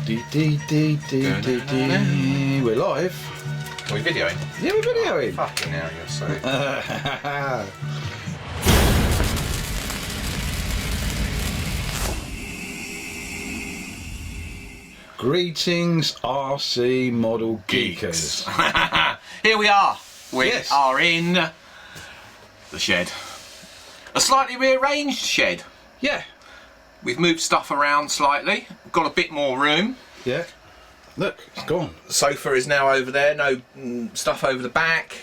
We're live. Are we videoing? Yeah, we're videoing. Oh, fucking hell, you're so... Greetings, RC model geekers. Here we are. We Yes. are in the shed. A slightly rearranged shed. Yeah. We've moved stuff around slightly. Got a bit more room. Yeah. Look, it's gone. The sofa is now over there. No stuff over the back.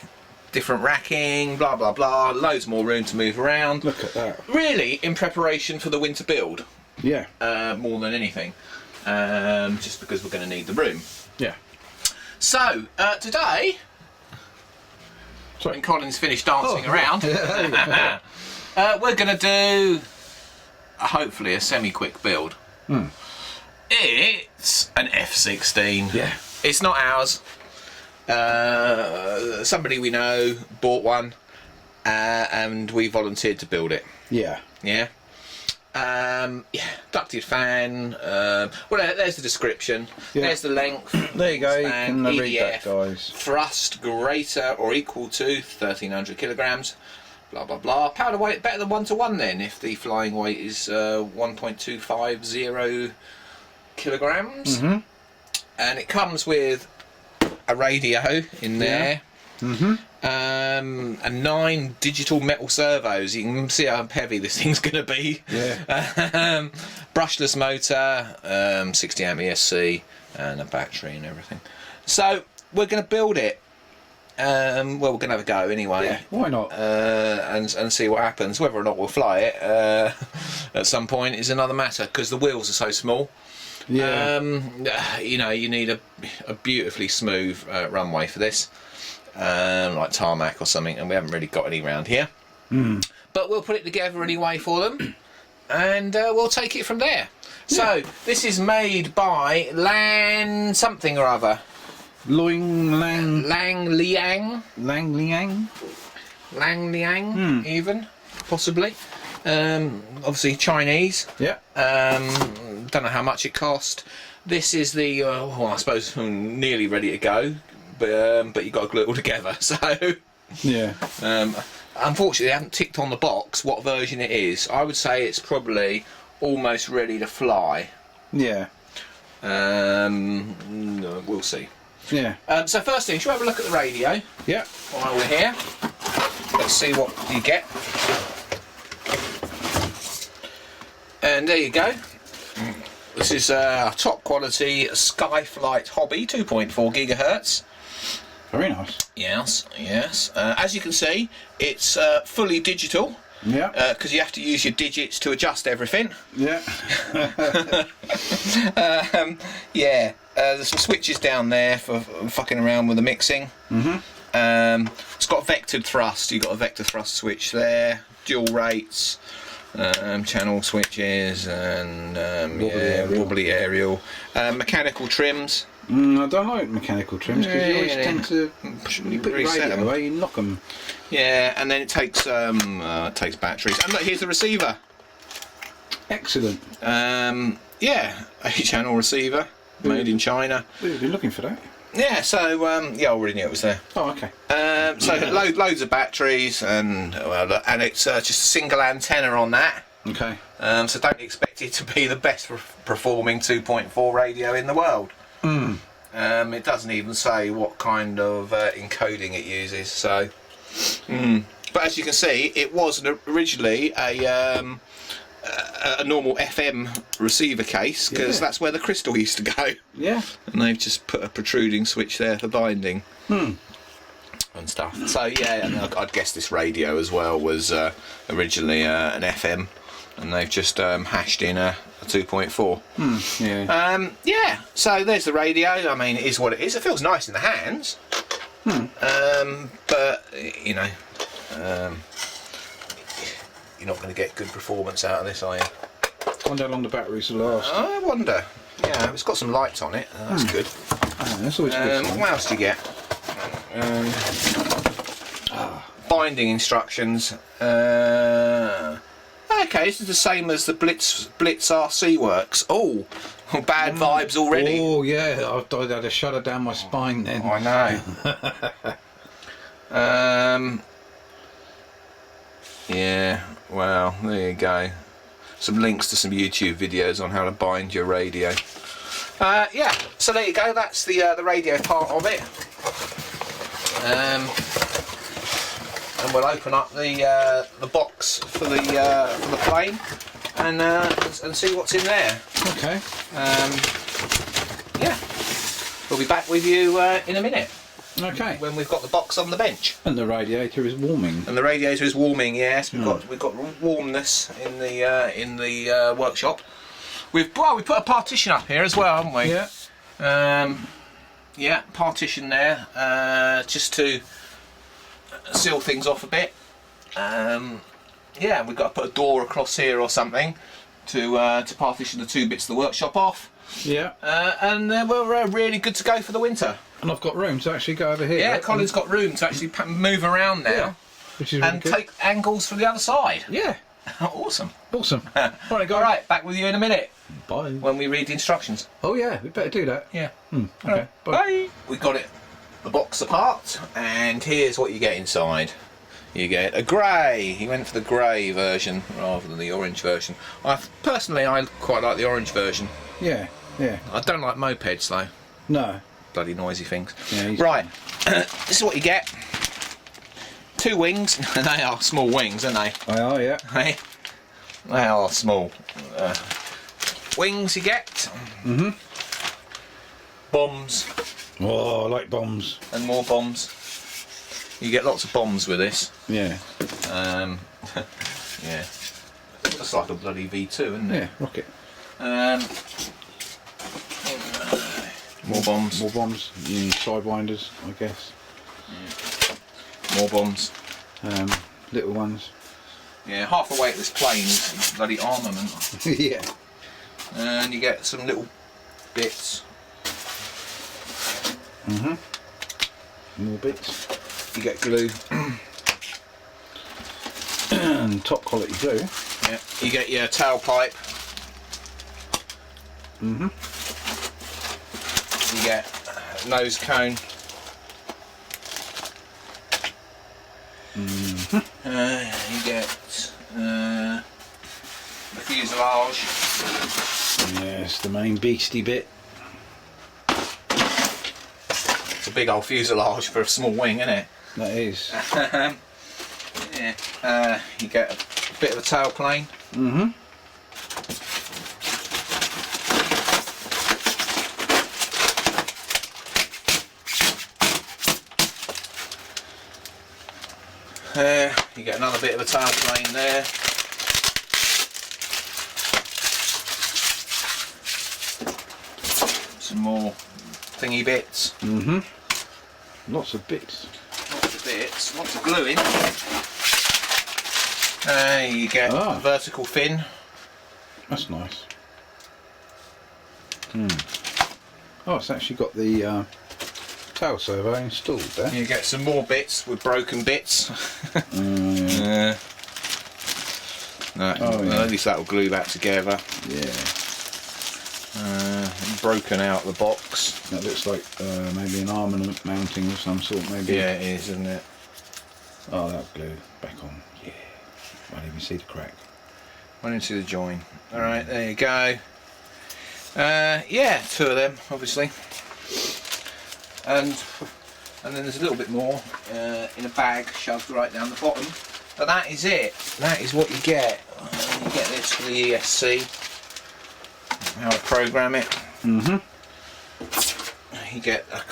Different racking. Blah blah blah. Loads more room to move around. Look at that. Really, in preparation for the winter build. Yeah. More than anything. Just because we're going to need the room. Yeah. So today, when Colin's finished dancing around, we're going to do hopefully a semi-quick build. It's an F16. Yeah. It's not ours. Somebody we know bought one, and we volunteered to build it. Yeah. Yeah. Ducted fan. Well, there's the description. Yeah. There's the length. There you go. You Span, can read that, EDF, guys. Thrust greater or equal to 1,300 kilograms. Blah blah blah. Powder weight better than 1-to-1 then, if the flying weight is 1.250 kilograms. And it comes with a radio in there. And 9 digital metal servos. You can see how heavy this thing's going to be. Yeah. Brushless motor, 60 amp ESC, and a battery and everything. So we're going to build it. Well, we're going to have a go anyway. Yeah. Why not? And see what happens. Whether or not we'll fly it at some point is another matter, because the wheels are so small. Yeah. You know, you need a beautifully smooth runway for this. Like tarmac or something, and we haven't really got any around here. But we'll put it together anyway for them, and we'll take it from there. So this is made by Lan something or other. Lang Liang, even possibly. Obviously Chinese. Yeah. Don't know how much it cost. This is the well, I suppose nearly ready to go. But you got to glue it all together. So Yeah. Unfortunately, I haven't ticked on the box what version it is. I would say it's probably almost ready to fly. Yeah. No, we'll see. Yeah. So first thing, shall we have a look at the radio Yeah. while we're here? Let's see what you get. And there you go. This is a top quality Skyflight Hobby, 2.4 gigahertz. Very nice. Yes, yes. As you can see, it's fully digital. Yeah. Because you have to use your digits to adjust everything. Yeah. Yeah. There's some switches down there for fucking around with the mixing. It's got vectored thrust. You've got a vector thrust switch there. Dual rates. Channel switches and wobbly aerial. Mechanical trims. I don't like mechanical trims because you always tend to you put your reset radio them. away, you knock them. Yeah, and then it takes batteries. And look, here's the receiver. Excellent. Yeah, a channel receiver made in China. We've been looking for that. Yeah, so yeah, I already knew it was there. Oh, okay. So loads of batteries and it's just a single antenna on that. Okay. So don't expect it to be the best performing 2.4 radio in the world. It doesn't even say what kind of encoding it uses. So, but as you can see, it was originally a normal FM receiver case, because that's where the crystal used to go. Yeah. And they've just put a protruding switch there for binding. And stuff. So yeah, and I'd guess this radio as well was originally an FM, and they've just hashed in a 2.4. Yeah. Yeah. So there's the radio. I mean, it is what it is. It feels nice in the hands. But you know, you're not going to get good performance out of this, are you? I wonder how long the batteries will last. I wonder. Yeah, it's got some lights on it. That's good. Oh, that's always good. What else do you get? Binding instructions. Okay, this is the same as the Blitz RC works. Oh, Bad vibes already. Oh yeah, I had a shudder down my spine then. I know. Yeah, well, there you go. Some links to some YouTube videos on how to bind your radio. Yeah, so there you go. That's the radio part of it. And we'll open up the box for the plane and see what's in there. Okay. Yeah, we'll be back with you in a minute. Okay. When we've got the box on the bench. And the radiator is warming. And the radiator is warming. Yes, we've got warmness in the workshop. We put a partition up here as well, haven't we? Yeah. Yeah, partition there, just to seal things off a bit. Yeah, we've got to put a door across here or something to partition the two bits of the workshop off. Yeah. And then we're really good to go for the winter. And I've got room to actually go over here. Yeah, Colin's got room to actually move around now. Yeah. Which is really and good. take angles from the other side. Yeah. Awesome. Awesome. All right, guys. All right, back with you in a minute Bye. when we read the instructions. Oh yeah, we better do that. Yeah. Okay. Right. Bye. We got the box apart, and here's what you get inside. You get a grey. He went for the grey version rather than the orange version. Personally, I quite like the orange version. Yeah. Yeah. I don't like mopeds though. No. Bloody noisy things. Yeah, right. This is what you get. 2 wings. They are small wings, aren't they? They are, yeah. Hey, they are small. Wings you get. Mhm. Bombs. Oh, I like bombs. And more bombs. You get lots of bombs with this. Yeah. Yeah. It's like a bloody V2, isn't it? Yeah, rocket. More bombs. More bombs. You need sidewinders, I guess. Yeah. More bombs. Little ones. Yeah, half the weight of this plane is bloody armament. Yeah. And you get some little bits. Mhm. More bits. You get glue. And top quality glue. Yeah. You get your tailpipe. Mhm. You get a nose cone. You get the fuselage. Yes, the main beastie bit. It's a big old fuselage for a small wing, isn't it? That is. Yeah. You get a bit of a tailplane. Mhm. You get another bit of a tailplane there. Some more thingy bits. Mhm. Lots of bits. Lots of bits. Lots of gluing. You get a vertical fin. That's nice. Oh, it's actually got the tail servo installed there. You get some more bits with broken bits. Yeah. At least that will glue that together. Yeah. Broken out the box. That looks like maybe an armament mounting of some sort, maybe. Yeah, it is, isn't it? Oh, that'll glue back on. Yeah. Won't even see the crack. Went into the join. Alright, there you go. Yeah, 2 of them, obviously. And then there's a little bit more in a bag shoved right down the bottom. But that is it. That is what you get. You get this for the ESC. How to program it. Mhm. You get a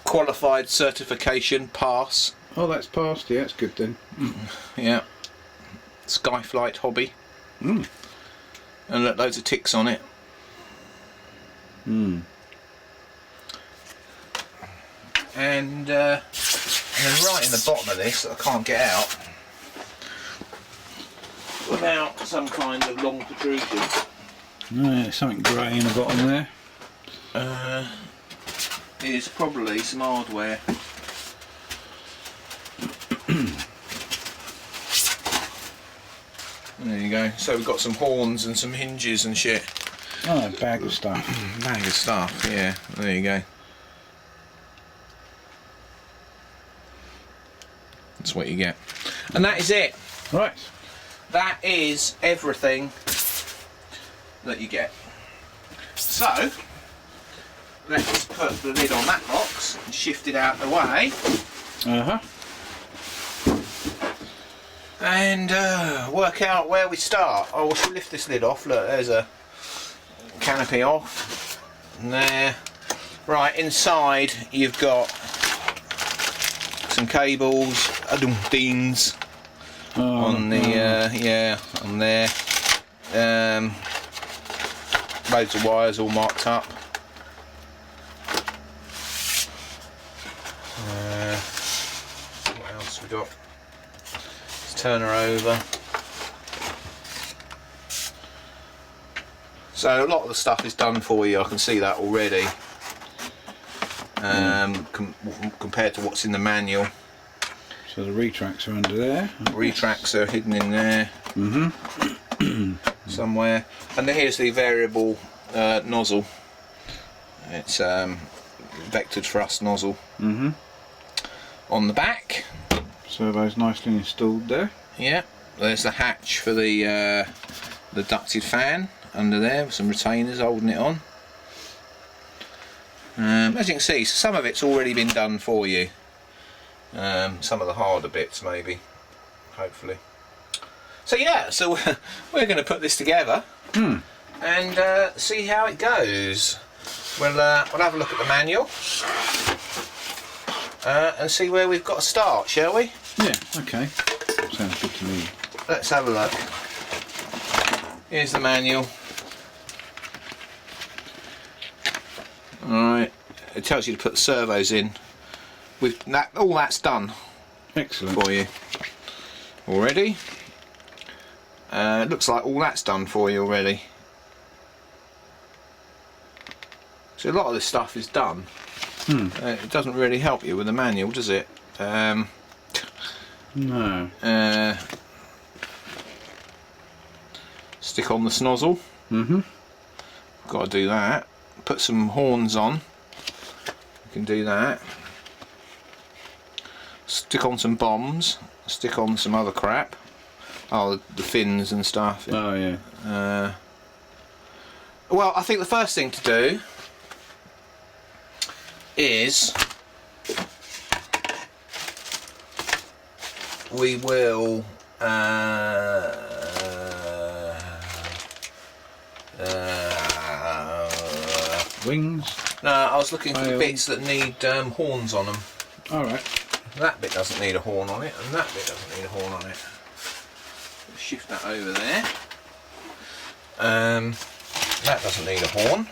qualified certification pass. Oh, that's passed. Yeah, it's good then. Yeah. Skyflight hobby. Mm. And loads of ticks on it. And then right in the bottom of this that I can't get out without some kind of long protrusion. Yeah, something grey in the bottom there. Is probably some hardware. There you go. So we've got some horns and some hinges and shit. Oh, a bag of stuff. Bag of stuff, yeah. There you go. That's what you get. And that is it. Right. That is everything that you get. So, let's put the lid on that box and shift it out of the way. And work out where we start. Oh, we should lift this lid off. Look, there's a canopy off. And there. Right, inside you've got some cables, deans on the on there. Loads of wires all marked up. What else we got? Let's turn her over. So a lot of the stuff is done for you. I can see that already. Compared to what's in the manual. So the retracts are under there. Retracts are hidden in there. Somewhere. And then here's the variable nozzle. It's vectored thrust nozzle. On the back. Servo's nicely installed there. Yeah. There's the hatch for the ducted fan under there with some retainers holding it on. As you can see, some of it's already been done for you. Some of the harder bits maybe, hopefully. So yeah, so we're going to put this together and see how it goes. We'll have a look at the manual and see where we've got to start, shall we? Yeah, okay. Sounds good to me. Let's have a look. Here's the manual. Alright, it tells you to put the servos in. All that's done. Excellent. For you already. It looks like all that's done for you already. So a lot of this stuff is done. It doesn't really help you with the manual, does it? No. Stick on the snozzle. Got to do that. Put some horns on. You can do that. Stick on some bombs. Stick on some other crap. Oh, the fins and stuff. Oh yeah. Well, I think the first thing to do is we will wings. No, I was looking for the bits that need horns on them. Alright. That bit doesn't need a horn on it, and that bit doesn't need a horn on it. Shift that over there. That doesn't need a horn.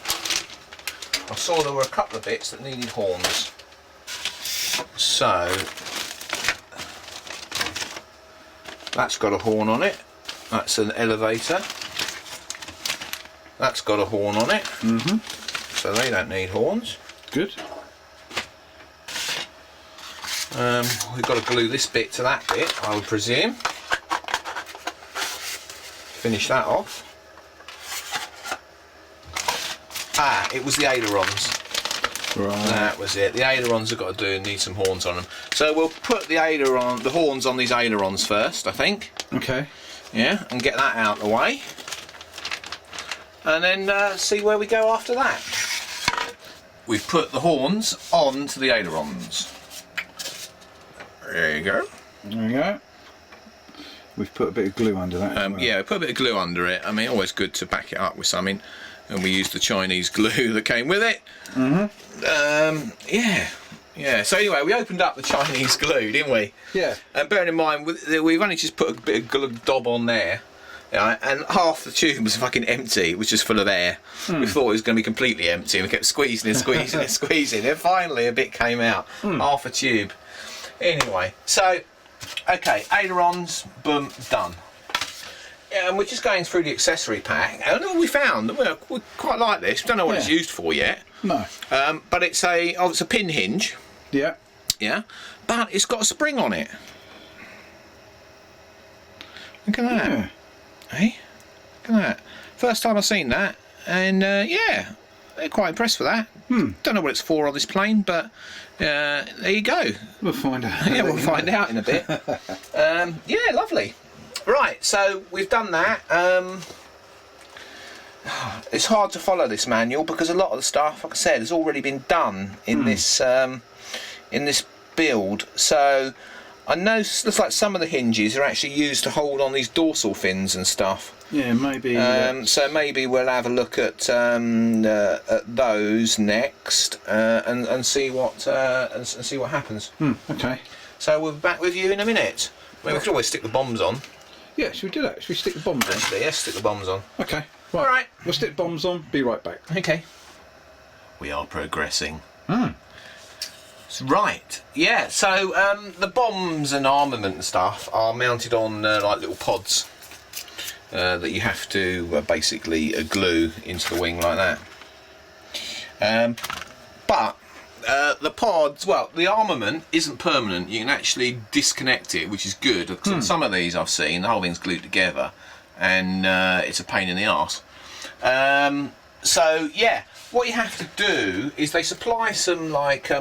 I saw there were a couple of bits that needed horns. So that's got a horn on it. That's an elevator. That's got a horn on it. So they don't need horns. Good. We've got to glue this bit to that bit, I would presume. Finish that off. Ah, it was the ailerons. Right. That was it. The ailerons have got to need some horns on them. So we'll put the horns on these ailerons first, I think. Okay. Yeah, and get that out of the way. And then see where we go after that. We've put the horns onto the ailerons. There you go. There we go. We've put a bit of glue under that. As well. Yeah, put a bit of glue under it. I mean, always good to back it up with something. And we used the Chinese glue that came with it. Yeah. So anyway, we opened up the Chinese glue, didn't we? Yeah. And bearing in mind, we've only just put a bit of glue daub on there. Yeah, and half the tube was fucking empty. It was just full of air. We thought it was going to be completely empty, and we kept squeezing and squeezing and squeezing. And finally, a bit came out. Half a tube. Anyway, so okay, ailerons, boom, done. Yeah, and we're just going through the accessory pack, and we found that we quite like this. We don't know what it's used for yet. No. But it's a pin hinge. Yeah. Yeah, but it's got a spring on it. Look at that. Yeah. Hey, look at that. First time I've seen that. yeah, they're quite impressed with that. Don't know what it's for on this plane, but there you go. We'll find out. Yeah, we'll find out in a bit. Yeah, lovely. Right, so we've done that. It's hard to follow this manual because a lot of the stuff, like I said, has already been done in this build. So I know it looks like some of the hinges are actually used to hold on these dorsal fins and stuff. Yeah, maybe. So maybe we'll have a look at those next and see what happens. Okay. So we'll be back with you in a minute. I mean, we could always stick the bombs on. Yeah, should we do that? Should we stick the bombs on? Actually, yes, stick the bombs on. Okay. All right. We'll stick the bombs on. Be right back. Okay. We are progressing. Right. Yeah. So the bombs and armament and stuff are mounted on like little pods that you have to basically glue into the wing like that. But the pods, well, the armament isn't permanent. You can actually disconnect it, which is good. Some of these I've seen, the whole thing's glued together, and it's a pain in the arse. So yeah, what you have to do is they supply some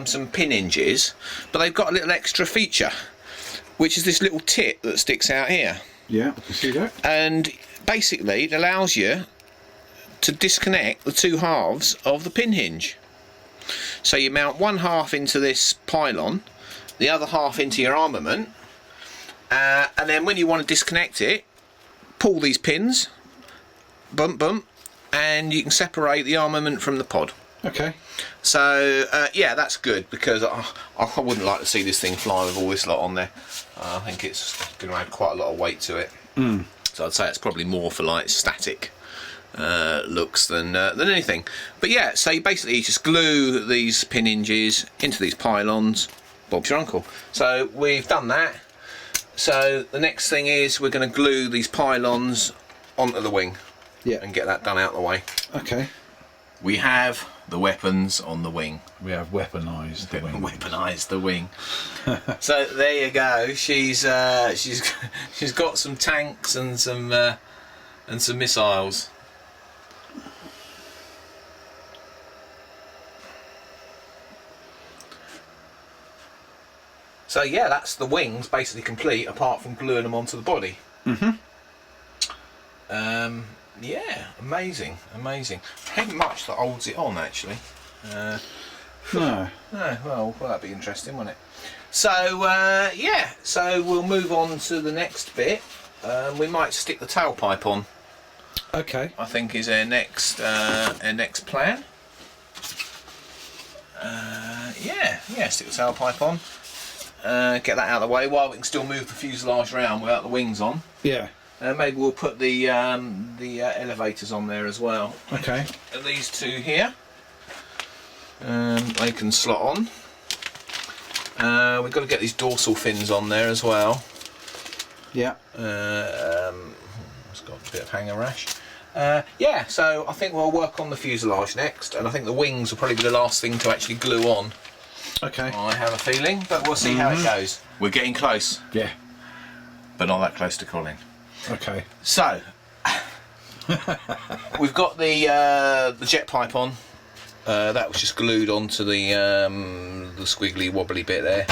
some pin hinges, but they've got a little extra feature, which is this little tit that sticks out here. Yeah, I can see that. And basically, it allows you to disconnect the two halves of the pin hinge. So you mount one half into this pylon, the other half into your armament, and then when you want to disconnect it, pull these pins, bump, and you can separate the armament from the pod. Okay. So yeah, that's good, because I wouldn't like to see this thing fly with all this lot on there. I think it's going to add quite a lot of weight to it. So I'd say it's probably more for like static looks than anything. But yeah, so you basically just glue these pin hinges into these pylons. Bob's your uncle. So we've done that. So the next thing is we're going to glue these pylons onto the wing. Yeah. And get that done out of the way. Okay. We have the weapons on the wing. We have weaponized the wing. Weaponized the wing. So there you go. She's got some tanks and some missiles. So yeah, that's the wings basically complete, apart from gluing them onto the body. Yeah, amazing. Ain't much that holds it on actually. No. Well, that'd be interesting, wouldn't it? So yeah, so we'll move on to the next bit. We might stick the tailpipe on. Okay. I think is our next plan. Yeah, stick the tailpipe on. Get that out of the way while we can still move the fuselage around without the wings on. Yeah. Maybe we'll put the elevators on there as well. Okay. And these two here, they can slot on. We've got to get these dorsal fins on there as well. Yeah. It's got a bit of hanger rash. Yeah, so I think we'll work on the fuselage next, and I think the wings will probably be the last thing to actually glue on. Okay. I have a feeling, but we'll see how it goes. We're getting close. Yeah. But not that close to Colin. Okay. So we've got the jet pipe on. That was just glued onto the squiggly wobbly bit there.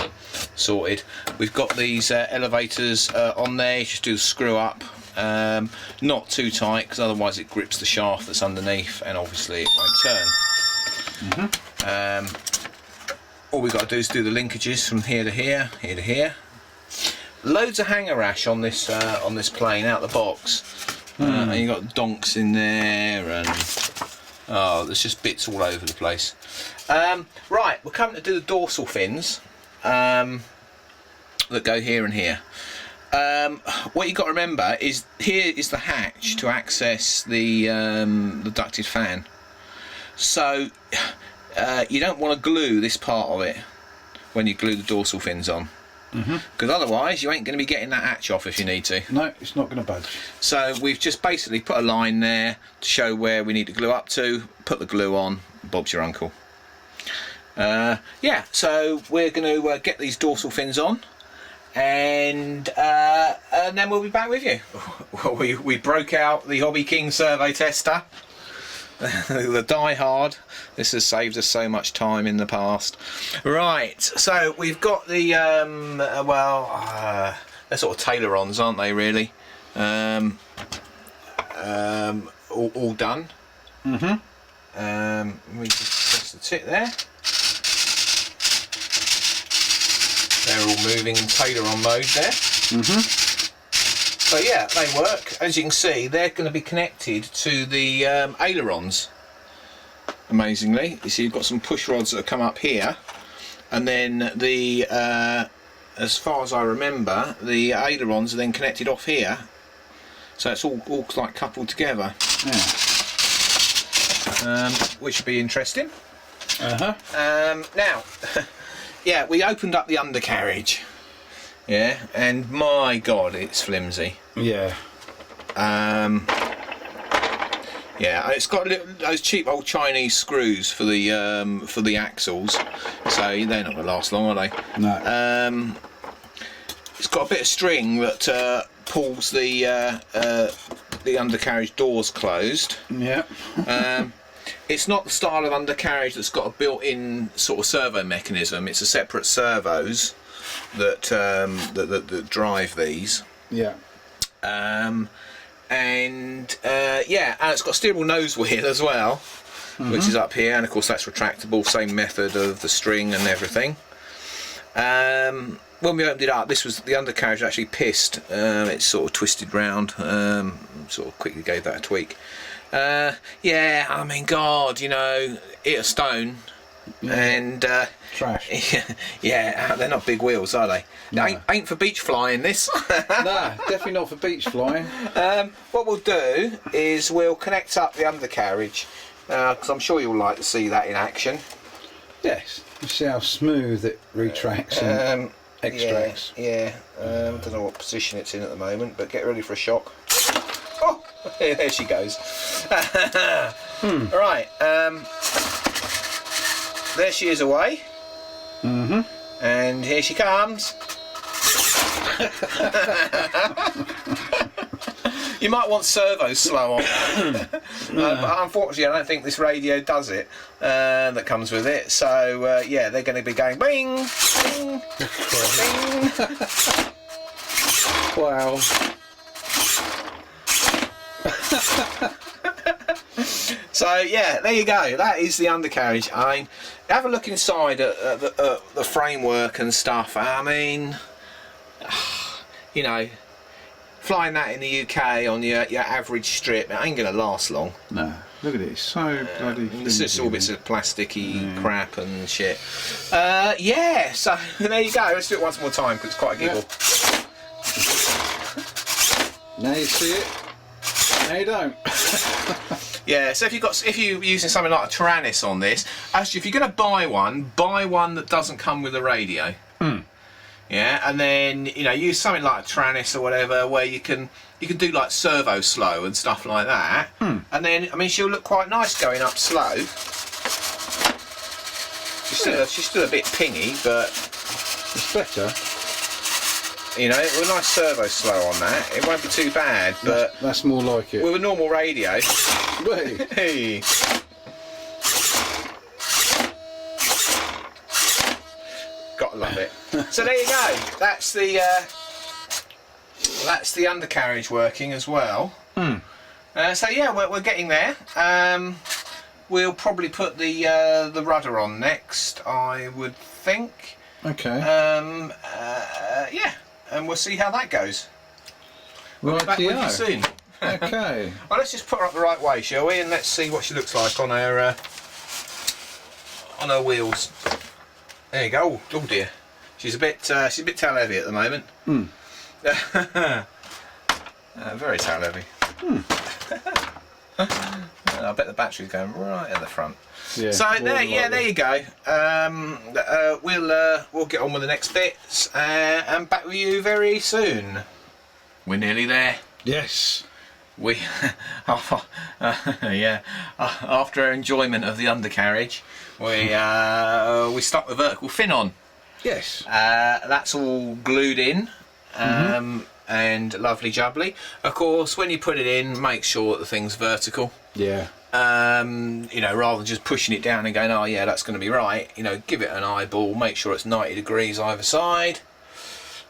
Sorted. We've got these elevators on there. You just do the screw up. Not too tight, because otherwise it grips the shaft that's underneath, and obviously it won't turn. All we've got to do is do the linkages from here to here, here to here. Loads of hanger rash on this plane out the box, and you've got donks in there, and there's just bits all over the place. Right, we're coming to do the dorsal fins that go here and here. What you've got to remember is here is the hatch to access the ducted fan. So you don't want to glue this part of it when you glue the dorsal fins on, because otherwise you ain't going to be getting that hatch off if you need to. No, it's not going to budge. So we've just basically put a line there to show where we need to glue up to, put the glue on, Bob's your uncle. Yeah, so we're going to get these dorsal fins on, and then we'll be back with you. Well, we broke out the Hobby King survey tester. the Die Hard. This has saved us so much time in the past. Right, so we've got the they're sort of tailor-ons, aren't they? Really, all done. We just press the tip there. They're all moving in tailor-on mode there. So yeah, they work. As you can see, they're going to be connected to the ailerons. Amazingly, you see, you've got some push rods that have come up here, and then the, as far as I remember, the ailerons are then connected off here. So it's all like coupled together. Yeah. Which would be interesting. Now, yeah, we opened up the undercarriage. Yeah, and my God, it's flimsy. Yeah. Yeah, it's got those cheap old Chinese screws for the axles, so they're not going to last long, are they? No. It's got a bit of string that pulls the undercarriage doors closed. Yeah. It's not the style of undercarriage that's got a built-in sort of servo mechanism. It's a separate servos that drive these. Yeah. And it's got a steerable nose wheel as well, which is up here, and of course that's retractable, same method of the string and everything. When we opened it up, the undercarriage actually pissed. It's sort of twisted round, sort of quickly gave that a tweak. Yeah, I mean, God, you know, hit a stone. Yeah. And trash. Yeah, they're not big wheels, are they? No. Ain't for beach flying, this. No, definitely not for beach flying. What we'll do is we'll connect up the undercarriage, because I'm sure you'll like to see that in action. Yes. You see how smooth it retracts and extracts. Yeah. Don't know what position it's in at the moment, but get ready for a shock. Oh, there she goes. Right. There she is away. And here she comes. You might want servos slow on. But unfortunately I don't think this radio does it, that comes with it. So yeah, they're going to be going bing, bing, bing. Wow. So yeah, there you go. That is the undercarriage. I mean, have a look inside at the framework and stuff. I mean, you know, flying that in the UK on your average strip, it ain't gonna last long. No, look at it, it's so bloody It's just all bits of plasticky crap and shit. Yeah, so there you go. Let's do it once more time because it's quite a giggle. Now you see it, now you don't. Yeah, so if you're using something like a Tyrannus on this, actually, if you're going to buy one that doesn't come with a radio. Yeah, and then use something like a Tyrannus or whatever, where you can do like servo slow and stuff like that. And then I mean, she'll look quite nice going up slow. She's still a bit pingy, but it's better. With a nice servo slow on that, it won't be too bad. But that's more like it. With a normal radio. Hey. Gotta love it. So there you go. That's the undercarriage working as well. So yeah, we're getting there. We'll probably put the rudder on next, I would think. Okay. Yeah, and we'll see how that goes. We'll be back with you soon. Okay. Well, let's just put her up the right way, shall we? And let's see what she looks like on her wheels. There you go. Oh dear, she's a bit tail heavy at the moment. Very tail heavy. I bet the battery's going right at the front. Yeah, so there you go. We'll get on with the next bits and back with you very soon. We're nearly there. Yes. We yeah. After our enjoyment of the undercarriage, we stuck the vertical fin on. Yes. That's all glued in. And lovely jubbly. Of course, when you put it in, make sure that the thing's vertical. Yeah. You know, rather than just pushing it down and going, oh yeah, that's going to be right. You know, give it an eyeball, make sure it's 90 degrees either side.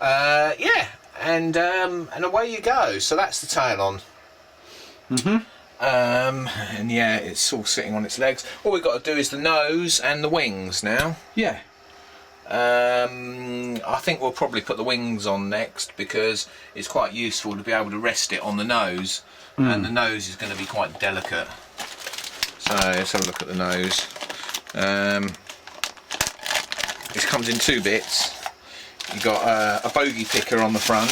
Yeah, and away you go. So that's the tail on. And yeah, it's all sitting on its legs. All we've got to do is the nose and the wings now. Yeah. I think we'll probably put the wings on next, because it's quite useful to be able to rest it on the nose, and the nose is going to be quite delicate. So let's have a look at the nose. This comes in 2 bits. You've got a bogey picker on the front.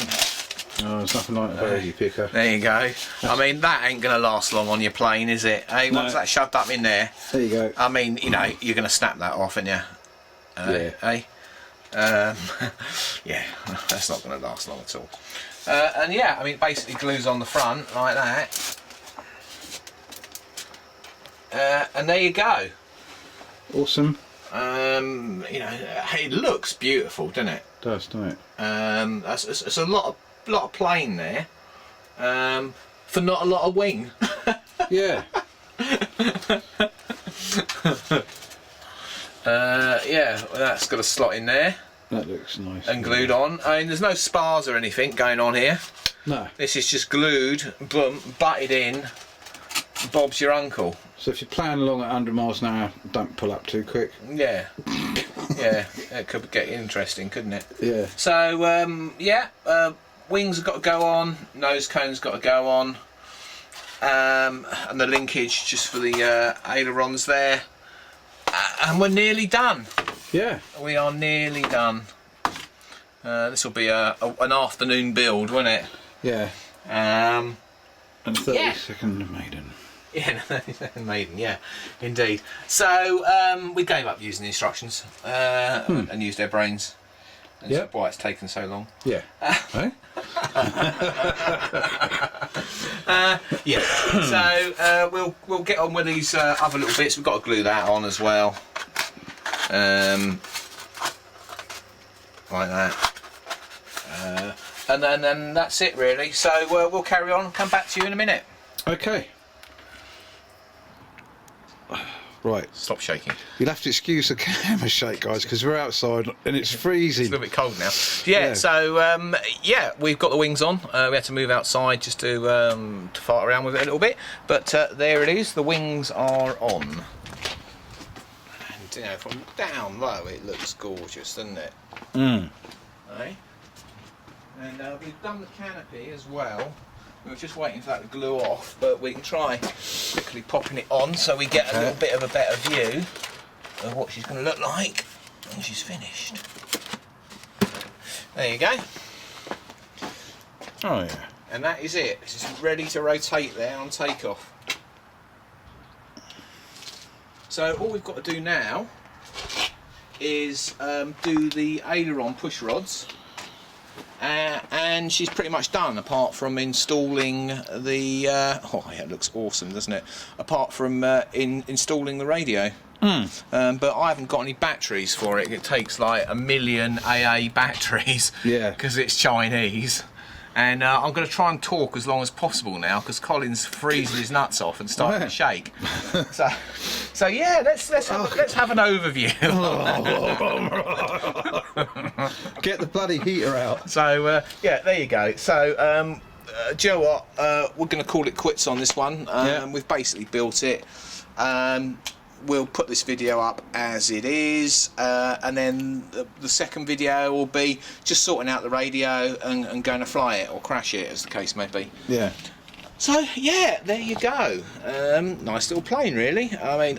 Oh, it's nothing like a bogey picker. There you go. I mean, that ain't going to last long on your plane, is it? Hey, once that's shoved up in there. There you go. I mean, you know, you're going to snap that off, aren't you? Yeah. Hey? Yeah, that's not going to last long at all. And yeah, I mean, it basically glues on the front like that. And there you go. Awesome. You know, it looks beautiful, doesn't it? It does, doesn't it? It's a lot of plane there, for not a lot of wing. Yeah. Yeah, well, that's got a slot in there That looks nice. and glued on. I mean, there's no spars or anything going on here. No. This is just glued, boom, butted in. Bob's your uncle. So if you're playing along at 100 miles an hour, don't pull up too quick. Yeah. Yeah, it could get interesting, couldn't it? Yeah. So, yeah, wings have got to go on, nose cone's got to go on, and the linkage just for the ailerons there. And we're nearly done. Yeah. We are nearly done. This will be an afternoon build, won't it? Yeah. And And 30-second maiden. Yeah, maiden, yeah, indeed. So we gave up using the instructions and used our brains. And Yep. that's why it's taken so long. Yeah. Eh? Yeah. So we'll get on with these other little bits. We've got to glue that on as well. Like that. And then that's it really. So we'll carry on and come back to you in a minute. Okay. Right. Stop shaking. You'll have to excuse the camera shake, guys, because we're outside and it's freezing. It's a little bit cold now. Yeah. So yeah, we've got the wings on. We had to move outside just to fart around with it a little bit, but there it is. The wings are on. And you know, from down low, it looks gorgeous, doesn't it? Right? And we've done the canopy as well. We were just waiting for that to glue off, but we can try quickly popping it on so we get a little bit of a better view of what she's going to look like when she's finished. There you go. Oh, yeah. And that is it. It's ready to rotate there on takeoff. So all we've got to do now is do the aileron push rods. And she's pretty much done, apart from installing the oh yeah, it looks awesome, doesn't it? Apart from installing the radio. But I haven't got any batteries for it. It takes like 1 million AA batteries. Yeah. Because it's Chinese. And I'm going to try and talk as long as possible now, because Colin's freezing his nuts off and starting to shake. So yeah, let's have an overview. Get the bloody heater out. So yeah, there you go. So do you know what? We're going to call it quits on this one. We've basically built it. We'll put this video up as it is, and then the second video will be just sorting out the radio and going to fly it or crash it, as the case may be. Yeah. So yeah, there you go. Nice little plane, really. I mean,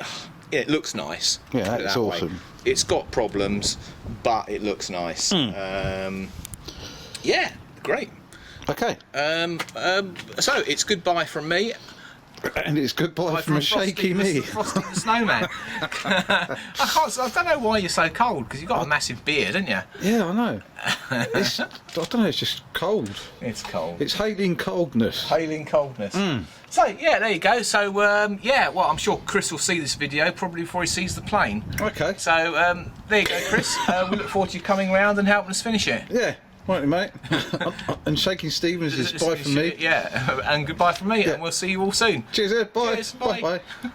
it looks nice. Yeah, it's awesome. It's got problems, but it looks nice. Yeah, great. Okay. So it's goodbye from me. And it's goodbye from a shaky me. Frosty the Snowman. I don't know why you're so cold, because you've got a massive beard, haven't you? Yeah, I know. I don't know, it's just cold. It's cold. It's hailing coldness. Hailing coldness. So, yeah, there you go. So, yeah, well, I'm sure Chris will see this video probably before he sees the plane. Okay. So, there you go, Chris. We look forward to you coming round and helping us finish it. Yeah. Right, mate. And Shaking Stevens is bye from me. Yeah, and goodbye from me, and we'll see you all soon. Cheers, bye. Cheers, Bye. bye.